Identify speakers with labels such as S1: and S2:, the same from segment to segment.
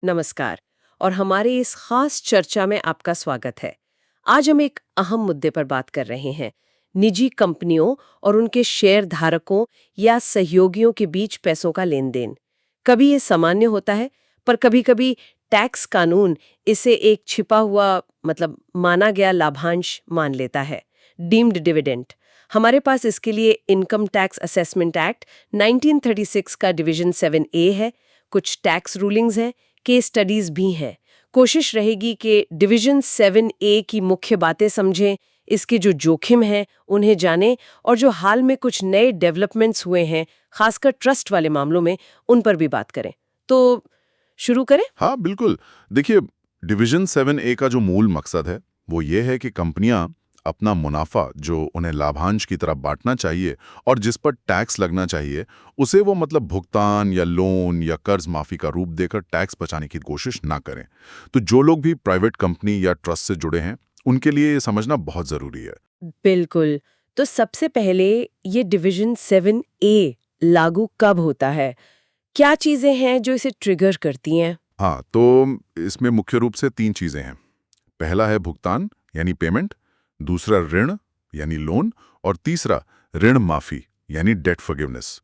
S1: नमस्कार और हमारे इस खास चर्चा में आपका स्वागत है। आज हम एक अहम मुद्दे पर बात कर रहे हैं, निजी कंपनियों और उनके शेयर धारकों या सहयोगियों के बीच पैसों का लेन देन। कभी ये सामान्य होता है, पर कभी-कभी टैक्स कानून इसे एक छिपा हुआ माना गया लाभांश मान लेता है, डीम्ड डिविडेंड। हमारे पास इसके लिए इनकम टैक्स असेसमेंट एक्ट 1936 का डिवीजन 7A है, कुछ टैक्स रूलिंग्स हैं, केस स्टडीज भी हैं। कोशिश रहेगी कि डिवीजन 7A की मुख्य बातें समझें, इसके जो जोखिम हैं उन्हें जानें और जो हाल में कुछ नए डेवलपमेंट्स हुए हैं, खासकर ट्रस्ट वाले मामलों में, उन पर भी बात करें। तो शुरू करें?
S2: हाँ बिल्कुल। देखिए, डिवीजन 7A का जो मूल मकसद है वो ये है कि कंपनियां अपना मुनाफा जो उन्हें लाभांश की तरफ बांटना चाहिए और जिस पर टैक्स लगना चाहिए उसे वो भुगतान या लोन या कर्ज माफी का रूप देकर टैक्स बचाने की कोशिश ना करें। तो जो लोग भी प्राइवेट कंपनी या ट्रस्ट से जुड़े हैं उनके लिए ये समझना बहुत जरूरी है।
S1: बिल्कुल। तो सबसे पहले ये डिवीजन 7A लागू कब होता है? क्या चीजें हैं जो इसे ट्रिगर करती हैं?
S2: हाँ, तो इसमें मुख्य रूप से 3 चीजें हैं। पहला है भुगतान यानी पेमेंट, दूसरा ऋण यानी लोन और तीसरा ऋण माफी यानी डेट फॉरगिवनेस।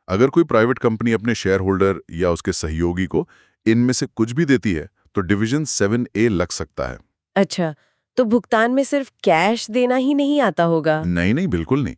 S2: अगर कोई प्राइवेट कंपनी अपने शेयर होल्डर या उसके सहयोगी को इनमें से कुछ भी देती है तो डिवीजन 7A लग सकता है।
S1: अच्छा, तो भुगतान में सिर्फ कैश देना ही नहीं आता होगा?
S2: नहीं नहीं, बिल्कुल नहीं।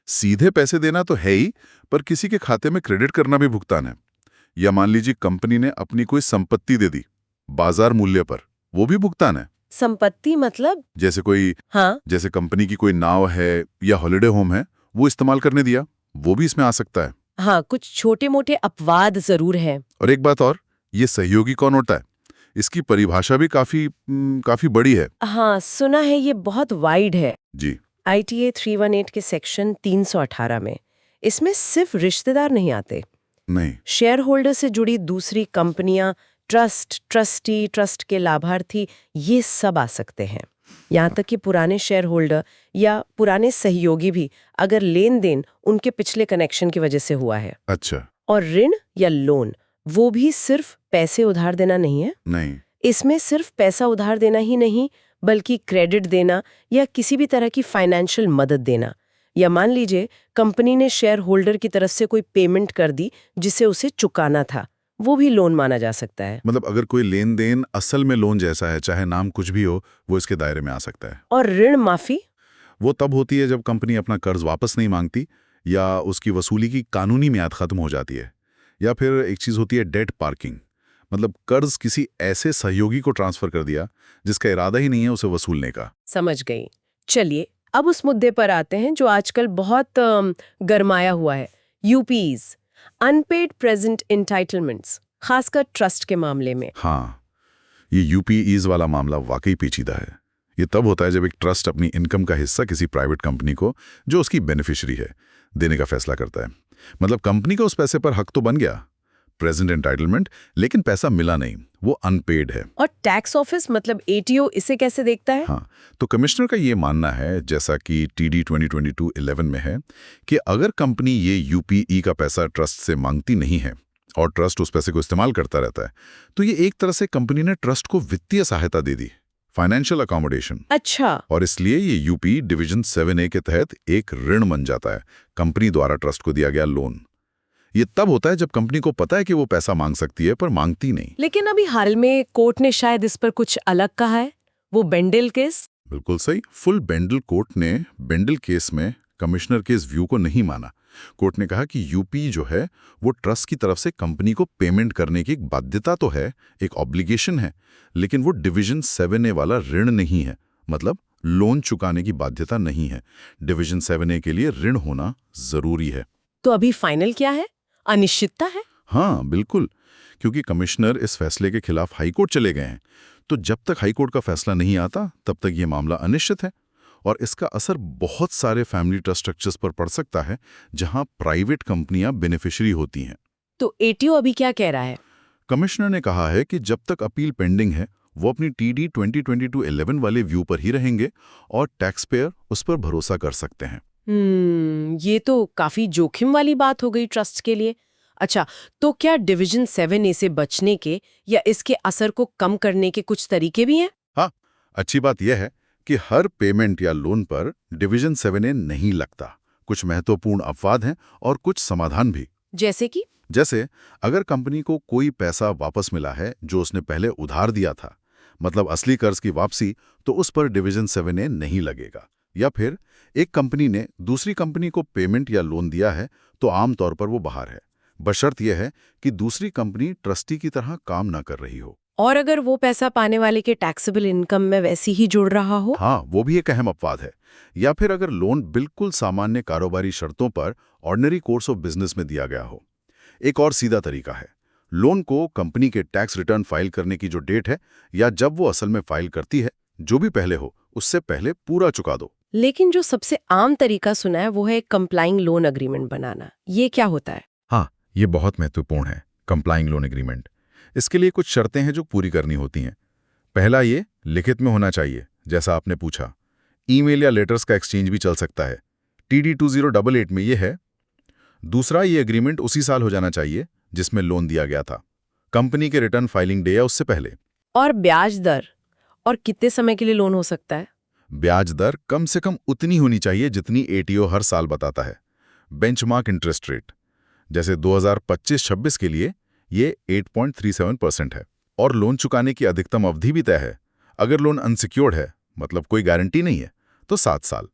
S2: सीधे पैसे देना तो है ही, पर किसी के खाते में क्रेडिट करना भी भुगतान है। या मान लीजिए कंपनी ने अपनी कोई संपत्ति दे दी बाजार मूल्य पर, वो भी भुगतान है।
S1: संपत्ति मतलब?
S2: हाँ, जैसे कंपनी की कोई नाव है या हॉलिडे होम है, वो इस्तेमाल करने दिया, वो भी इसमें आ सकता है।
S1: हाँ, कुछ छोटे-मोटे अपवाद जरूर हैं।
S2: और एक बात और, ये सहयोगी कौन होता है, इसकी परिभाषा भी काफी बड़ी है।
S1: हाँ, सुना है ये बहुत वाइड है।
S2: जी
S1: ITA 318 के सेक्शन 318 में। इसमें सिर्फ रिश्तेदार नहीं आते,
S2: नहीं,
S1: शेयर होल्डर से जुड़ी दूसरी कंपनियां, ट्रस्ट, ट्रस्टी, ट्रस्ट के लाभार्थी, ये सब आ सकते हैं। यहाँ तक कि पुराने शेयर होल्डर या पुराने सहयोगी भी, अगर लेन देन उनके पिछले कनेक्शन की वजह से हुआ है।
S2: अच्छा,
S1: और ऋण या लोन, वो भी सिर्फ पैसे उधार देना नहीं है।
S2: नहीं,
S1: इसमें सिर्फ पैसा उधार देना ही नहीं, बल्कि क्रेडिट देना या किसी भी तरह की फाइनेंशियल मदद देना। या मान लीजिए कंपनी ने शेयर होल्डर की तरफ से कोई पेमेंट कर दी जिसे उसे चुकाना था, वो भी लोन माना जा सकता है।
S2: अगर कोई लेन देन असल में लोन जैसा है, चाहे नाम कुछ भी हो, वो इसके दायरे में आ सकता है।
S1: और ऋण माफी?
S2: वो तब होती है जब कंपनी अपना कर्ज वापस नहीं मांगती या उसकी वसूली की कानूनी मियाद खत्म हो जाती है। या फिर एक चीज होती है डेट पार्किंग, कर्ज किसी ऐसे सहयोगी को ट्रांसफर कर दिया जिसका इरादा ही नहीं है उसे वसूलने का।
S1: समझ गई। चलिए अब उस मुद्दे पर आते हैं जो आजकल बहुत गरमाया हुआ है, यूपीज, अनपेड प्रेजेंट एंटाइटलमेंट्स, खासकर ट्रस्ट के मामले में।
S2: हाँ, ये यूपीईज वाला मामला वाकई पेचीदा है। ये तब होता है जब एक ट्रस्ट अपनी इनकम का हिस्सा किसी प्राइवेट कंपनी को, जो उसकी बेनिफिशियरी है, देने का फैसला करता है। कंपनी का उस पैसे पर हक तो बन गया, प्रेजेंट एंटाइटलमेंट, लेकिन पैसा मिला नहीं, वो अनपेड है।
S1: और टैक्स ऑफिस ATO इसे कैसे देखता है?
S2: हाँ, तो कमिश्नर का ये मानना है, जैसा कि TD 2022-11 में है, कि अगर कंपनी ये यूपीई का पैसा ट्रस्ट से मांगती नहीं है और ट्रस्ट उस पैसे को इस्तेमाल करता रहता है, तो ये एक तरह से कंपनी ने ट्रस्ट को वित्तीय सहायता दे दी, फाइनेंशियल अकोमोडेशन।
S1: अच्छा।
S2: और इसलिए ये यूपी डिवीजन 7A के तहत एक ऋण बन जाता है, कंपनी द्वारा ट्रस्ट को दिया गया लोन। ये तब होता है जब कंपनी को पता है कि वो पैसा मांग सकती है पर मांगती नहीं।
S1: लेकिन अभी हाल में कोर्ट ने शायद इस पर कुछ अलग कहा है, वो बेंडल केस।
S2: बिल्कुल सही, फुल बेंडल कोर्ट ने बेंडल केस में कमिश्नर के इस व्यू को नहीं माना। कोर्ट ने कहा कि यूपी जो है वो ट्रस्ट की तरफ से कंपनी को पेमेंट करने की एक बाध्यता तो है, एक ऑब्लिगेशन है, लेकिन वो डिवीजन 7A वाला ऋण नहीं है, लोन चुकाने की बाध्यता नहीं है। डिवीजन 7A के लिए ऋण होना जरूरी है।
S1: तो अभी फाइनल क्या है? अनिश्चितता है।
S2: हाँ बिल्कुल, क्योंकि कमिश्नर इस फैसले के खिलाफ हाईकोर्ट चले गए हैं। तो जब तक हाईकोर्ट का फैसला नहीं आता तब तक ये मामला अनिश्चित है और इसका असर बहुत सारे फैमिली ट्रस्ट स्ट्रक्चर्स पर पड़ सकता है जहां प्राइवेट कंपनियां बेनिफिशियरी होती हैं।
S1: तो एटीओ अभी क्या कह रहा है?
S2: कमिश्नर ने कहा है कि जब तक अपील पेंडिंग है वो अपनी TD 2022-11 वाले व्यू पर ही रहेंगे और टैक्स पेयर उस पर भरोसा कर सकते हैं।
S1: ये तो काफी जोखिम वाली बात हो गई ट्रस्ट के लिए। अच्छा, तो क्या डिवीजन 7A से बचने के या इसके असर को कम करने के कुछ तरीके भी हैं?
S2: हाँ, अच्छी बात यह है कि हर पेमेंट या लोन पर डिवीजन 7A नहीं लगता। कुछ महत्वपूर्ण अपवाद हैं और कुछ समाधान भी।
S1: जैसे कि?
S2: जैसे अगर कंपनी को कोई पैसा वापस मिला है जो उसने पहले उधार दिया था, मतलब असली कर्ज की वापसी, तो उस पर डिवीजन 7A नहीं लगेगा। या फिर एक कंपनी ने दूसरी कंपनी को पेमेंट या लोन दिया है तो आमतौर पर वो बाहर है, बशर्त यह है कि दूसरी कंपनी ट्रस्टी की तरह काम ना कर रही हो।
S1: और अगर वो पैसा पाने वाले के टैक्सेबल इनकम में वैसे ही जुड़ रहा हो?
S2: हाँ, वो भी एक अहम अपवाद है। या फिर अगर लोन बिल्कुल सामान्य कारोबारी शर्तों पर ऑर्डिनरी कोर्स ऑफ बिजनेस में दिया गया हो। एक और सीधा तरीका है, लोन को कंपनी के टैक्स रिटर्न फाइल करने की जो डेट है या जब वो असल में फाइल करती है, जो भी पहले हो, उससे पहले पूरा चुका दो।
S1: लेकिन जो सबसे आम तरीका सुना है वो है कंप्लाइंग लोन अग्रीमेंट बनाना। ये क्या होता है?
S2: हाँ, ये बहुत महत्वपूर्ण है, कंप्लाइंग लोन एग्रीमेंट। इसके लिए कुछ शर्तें हैं जो पूरी करनी होती हैं। पहला, ये लिखित में होना चाहिए, जैसा आपने पूछा। ईमेल या लेटर्स का एक्सचेंज भी चल सकता है। TD 2088 में ये है। दूसरा, ये एग्रीमेंट उसी साल हो जाना चाहिए जिसमें लोन दिया गया था, कंपनी के रिटर्न फाइलिंग डे या उससे पहले।
S1: और ब्याज दर और कितने समय के लिए लोन हो सकता है?
S2: ब्याज दर कम से कम उतनी होनी चाहिए जितनी ATO हर साल बताता है। बेंचमार्क इंटरेस्ट रेट जैसे 2025-26 के लिए ये 8.37% है। और लोन चुकाने की अधिकतम अवधि भी तय है। अगर लोन अनसिक्योर्ड है, मतलब कोई गारंटी नहीं है, तो 7 साल।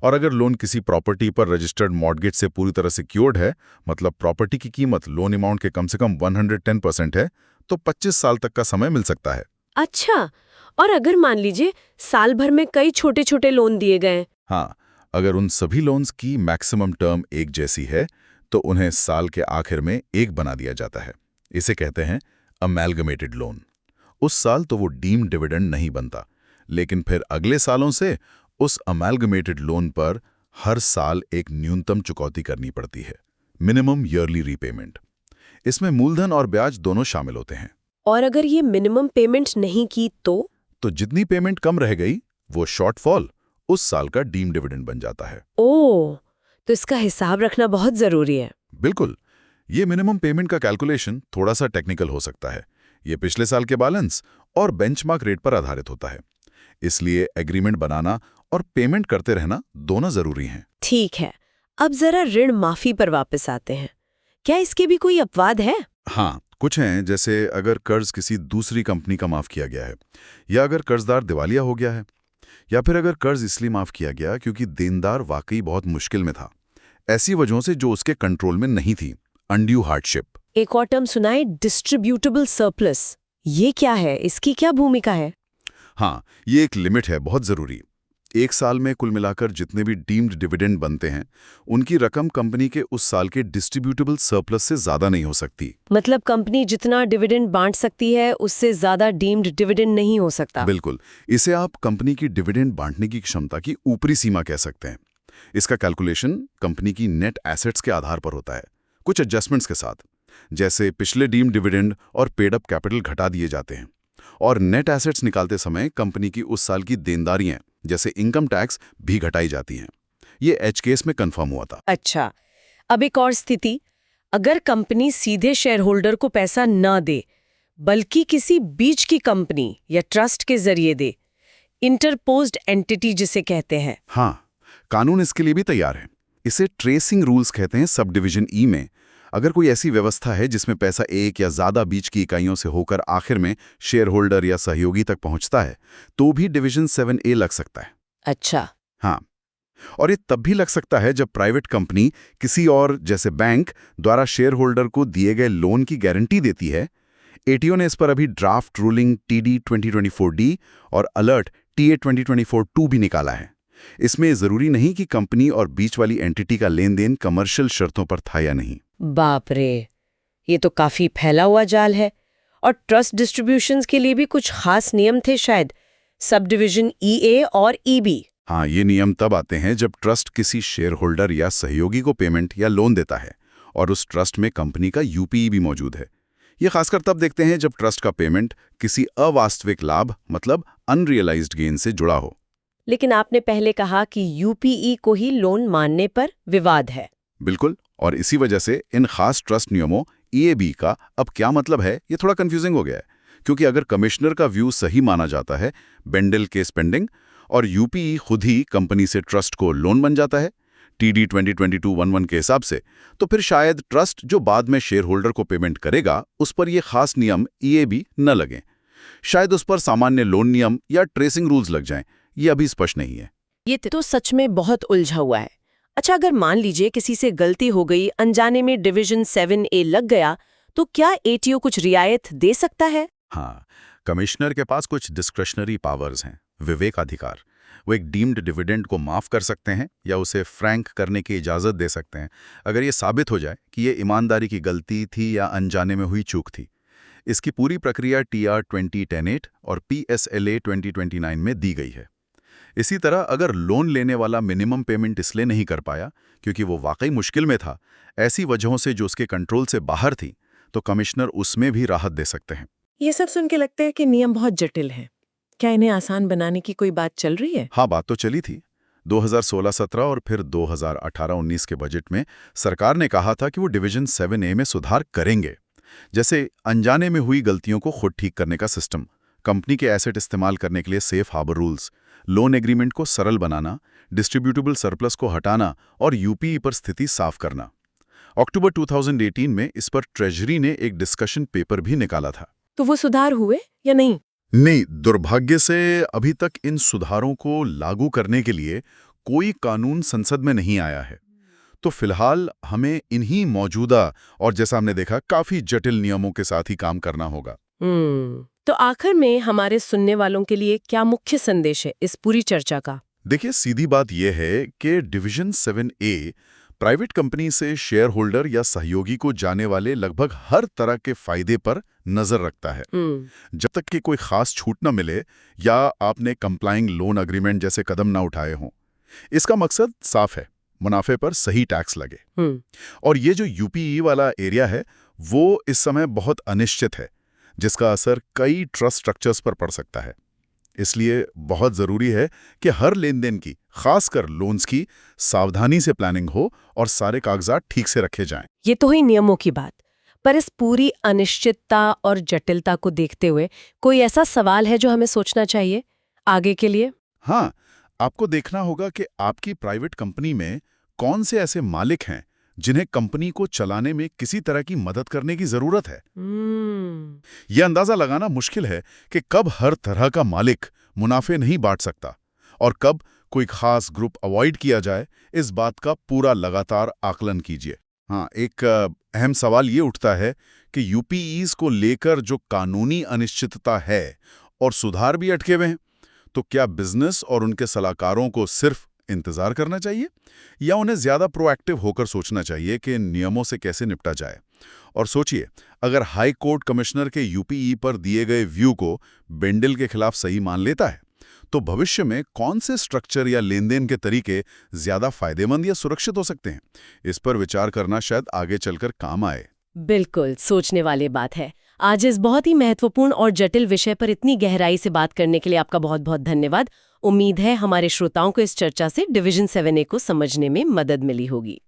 S2: और अगर लोन किसी प्रॉपर्टी पर रजिस्टर्ड मॉर्गेज से पूरी तरह सिक्योर्ड है, मतलब प्रॉपर्टी की कीमत लोन अमाउंट के कम से कम 110% है, तो 25 साल तक का समय मिल सकता है।
S1: अच्छा, और अगर मान लीजिए साल भर में कई छोटे छोटे लोन दिए गए?
S2: हाँ, अगर उन सभी लोन्स की मैक्सिमम टर्म एक जैसी है, तो उन्हें साल के आखिर में एक बना दिया जाता है। इसे कहते हैं अमैलगमेटेड लोन। उस साल तो वो डीम्ड डिविडेंड नहीं बनता, लेकिन फिर अगले सालों से उस अमैलगमेटेड लोन पर हर साल एक न्यूनतम चुकौती करनी पड़ती है, मिनिमम ईयरली रीपेमेंट। इसमें मूलधन और ब्याज दोनों शामिल होते हैं।
S1: और अगर ये मिनिमम पेमेंट नहीं की
S2: तो जितनी पेमेंट कम रह गई, वो शॉर्टफॉल उस साल का डीम्ड डिविडेंड बन जाता है।
S1: ओह, तो इसका हिसाब रखना बहुत जरूरी है।
S2: बिल्कुल। ये मिनिमम पेमेंट का कैलकुलेशन थोड़ा सा टेक्निकल हो सकता है। ये पिछले साल के बैलेंस और बेंचमार्क रेट पर आधारित होता है। इसलिए एग्रीमेंट बनाना और पेमेंट करते रहना दोनों जरूरी हैं।
S1: ठीक है, अब जरा ऋण माफी पर वापस आते हैं। क्या इसके भी कोई अपवाद है?
S2: हाँ, कुछ हैं, जैसे अगर कर्ज किसी दूसरी कंपनी का माफ किया गया है, या अगर कर्जदार दिवालिया हो गया है, या फिर अगर कर्ज इसलिए माफ किया गया क्योंकि देनदार वाकई बहुत मुश्किल में था, ऐसी वजहों से जो उसके कंट्रोल में नहीं थी, अनड्यू हार्डशिप।
S1: एक और टर्म सुनाए, डिस्ट्रीब्यूटेबल सरप्लस। ये क्या है? इसकी क्या भूमिका है?
S2: हाँ, ये एक लिमिट है, बहुत जरूरी। एक साल में कुल मिलाकर जितने भी डीम्ड डिविडेंड बनते हैं, उनकी रकम कंपनी के उस साल के डिस्ट्रीब्यूटेबल सरप्लस से ज्यादा नहीं हो सकती।
S1: मतलब कंपनी जितना डिविडेंड बांट सकती है उससे ज्यादा डीम्ड डिविडेंड नहीं हो सकता।
S2: बिल्कुल। इसे आप कंपनी की डिविडेंड बांटने की क्षमता की ऊपरी सीमा कह सकते हैं। इसका कैलकुलेशन कंपनी की नेट एसेट्स के आधार पर होता है, कुछ एडजस्टमेंट्स के साथ। जैसे पिछले डीम्ड डिविडेंड और पेड अप कैपिटल घटा दिए जाते हैं, और नेट एसेट्स निकालते समय कंपनी की उस साल की देनदारियां जैसे इनकम टैक्स भी घटाई जाती हैं। ये एच केस में कंफर्म हुआ था।
S1: अच्छा, अब एक और स्थिति, अगर कंपनी सीधे शेयर होल्डर को पैसा न दे बल्कि किसी बीच की कंपनी या ट्रस्ट के जरिए दे, इंटरपोज्ड एंटिटी जिसे कहते हैं।
S2: हाँ, कानून इसके लिए भी तैयार है। इसे ट्रेसिंग रूल्स कहते हैं। सब डिवीजन ई में अगर कोई ऐसी व्यवस्था है जिसमें पैसा एक या ज्यादा बीच की इकाइयों से होकर आखिर में शेयर होल्डर या सहयोगी तक पहुंचता है, तो भी डिवीजन 7A लग सकता है।
S1: अच्छा।
S2: हाँ, और ये तब भी लग सकता है जब प्राइवेट कंपनी किसी और जैसे बैंक द्वारा शेयर होल्डर को दिए गए लोन की गारंटी देती है। ATO ने इस पर अभी ड्राफ्ट रूलिंग TD 2024D और अलर्ट TA 2024-2 भी निकाला है। इसमें जरूरी नहीं कि कंपनी और बीच वाली एंटिटी का लेन देन कमर्शियल शर्तों पर था या नहीं।
S1: बाप रे, ये तो काफी फैला हुआ जाल है। और ट्रस्ट डिस्ट्रीब्यूशंस के लिए भी कुछ खास नियम थे शायद, सब डिवीजन EA और EB।
S2: हाँ, ये नियम तब आते हैं जब ट्रस्ट किसी शेयर होल्डर या सहयोगी को पेमेंट या लोन देता है और उस ट्रस्ट में कंपनी का UPE भी मौजूद है। ये खासकर तब देखते हैं जब ट्रस्ट का पेमेंट किसी अवास्तविक लाभ, मतलब अनरियलाइज्ड गेन से जुड़ा हो।
S1: लेकिन आपने पहले कहा कि UPE को ही लोन मानने पर विवाद है।
S2: बिल्कुल, और इसी वजह से इन खास ट्रस्ट नियमों EAB का अब क्या मतलब है, ये थोड़ा कंफ्यूजिंग हो गया है। क्योंकि अगर कमिश्नर का व्यू सही माना जाता है, बेंडल केस पेंडिंग, और UPE खुद ही कंपनी से ट्रस्ट को लोन बन जाता है TD 2022-11 के हिसाब से, तो फिर शायद ट्रस्ट जो बाद में शेयर होल्डर को पेमेंट करेगा उस पर ये खास नियम EAB न लगें। शायद उस पर सामान्य लोन नियम या ट्रेसिंग रूल्स लग जाएं, ये अभी स्पष्ट नहीं है।
S1: ये तो सच में बहुत उलझा हुआ है। अच्छा, अगर मान लीजिए किसी से गलती हो गई, अनजाने में डिवीजन 7A लग गया, तो क्या ATO कुछ रियायत दे सकता है?
S2: हाँ, कमिश्नर के पास कुछ डिस्क्रिशनरी पावर्स हैं, विवेकाधिकार। वो एक डीम्ड डिविडेंड को माफ कर सकते हैं या उसे फ्रैंक करने की इजाज़त दे सकते हैं, अगर ये साबित हो जाए कि ये ईमानदारी की गलती थी या अनजाने में हुई चूक थी। इसकी पूरी प्रक्रिया TR 2010-8 और PSLA 2029 में दी गई है। इसी तरह अगर लोन लेने वाला मिनिमम पेमेंट इसलिए नहीं कर पाया क्योंकि वो वाकई मुश्किल में था, ऐसी वजहों से जो उसके कंट्रोल से बाहर थी, तो कमिश्नर उसमें भी राहत दे सकते हैं।
S1: ये सब सुन के लगता है कि नियम बहुत जटिल हैं। क्या इन्हें आसान बनाने की कोई बात चल रही है?
S2: हाँ, बात तो चली थी। 2016-17 और फिर 2018-19 के बजट में सरकार ने कहा था कि वो डिवीजन 7A में सुधार करेंगे, जैसे अनजाने में हुई गलतियों को खुद ठीक करने का सिस्टम, कंपनी के एसेट इस्तेमाल करने के लिए safe harbour rules, loan agreement को सरल बनाना, डिस्ट्रीब्यूटेबल सरप्लस को हटाना और UPE पर स्थिति साफ करना। अक्टूबर 2018 में इस पर ट्रेजरी ने एक डिस्कशन पेपर भी निकाला था।
S1: तो वो सुधार हुए या नहीं?
S2: नहीं, दुर्भाग्य से अभी तक इन सुधारों को लागू करने के लिए कोई कानून संसद में नहीं आया है। तो फिलहाल हमें इन्हीं मौजूदा और जैसा हमने देखा काफी जटिल नियमों के साथ ही काम करना होगा।
S1: तो आखिर में हमारे सुनने वालों के लिए क्या मुख्य संदेश है इस पूरी चर्चा का?
S2: देखिए, सीधी बात यह है कि डिवीजन 7A प्राइवेट कंपनी से शेयर होल्डर या सहयोगी को जाने वाले लगभग हर तरह के फायदे पर नजर रखता है। जब तक कि कोई खास छूट न मिले या आपने कंप्लाइंग लोन एग्रीमेंट जैसे कदम ना उठाए हों। इसका मकसद साफ है, मुनाफे पर सही टैक्स लगे। और ये जो UPE वाला एरिया है वो इस समय बहुत अनिश्चित है, जिसका असर कई ट्रस्ट स्ट्रक्चर्स पर पड़ सकता है। इसलिए बहुत ज़रूरी है कि हर लेन देन की, खासकर लोन्स की, सावधानी से प्लानिंग हो और सारे कागजात ठीक से रखे जाएं।
S1: ये तो ही नियमों की बात, पर इस पूरी अनिश्चितता और जटिलता को देखते हुए कोई ऐसा सवाल है जो हमें सोचना चाहिए आगे के लिए?
S2: हाँ, आपको देखना होगा कि आपकी प्राइवेट कंपनी में कौन से ऐसे मालिक हैं जिन्हें कंपनी को चलाने में किसी तरह की मदद करने की जरूरत है। यह अंदाजा लगाना मुश्किल है कि कब हर तरह का मालिक मुनाफे नहीं बांट सकता और कब कोई खास ग्रुप अवॉइड किया जाए। इस बात का पूरा लगातार आकलन कीजिए। हाँ, एक अहम सवाल ये उठता है कि UPEs को लेकर जो कानूनी अनिश्चितता है और सुधार भी अटके हुए हैं, तो क्या बिजनेस और उनके सलाहकारों को सिर्फ इंतजार करना चाहिए या उन्हें ज्यादा प्रोएक्टिव होकर सोचना चाहिए कि नियमों से कैसे निपटा जाए? और सोचिए, अगर हाई कोर्ट कमिश्नर के UPE पर दिए गए व्यू को बेंडल के खिलाफ सही मान लेता है, तो भविष्य में कौन से स्ट्रक्चर या लेनदेन के तरीके ज्यादा फायदेमंद या सुरक्षित हो सकते हैं? इस पर विचार करना शायद आगे चलकर काम आए।
S1: बिल्कुल सोचने वाली बात है। आज इस बहुत ही महत्वपूर्ण और जटिल विषय पर इतनी गहराई से बात करने के लिए आपका बहुत बहुत धन्यवाद। उम्मीद है हमारे श्रोताओं को इस चर्चा से डिवीजन 7A को समझने में मदद मिली होगी।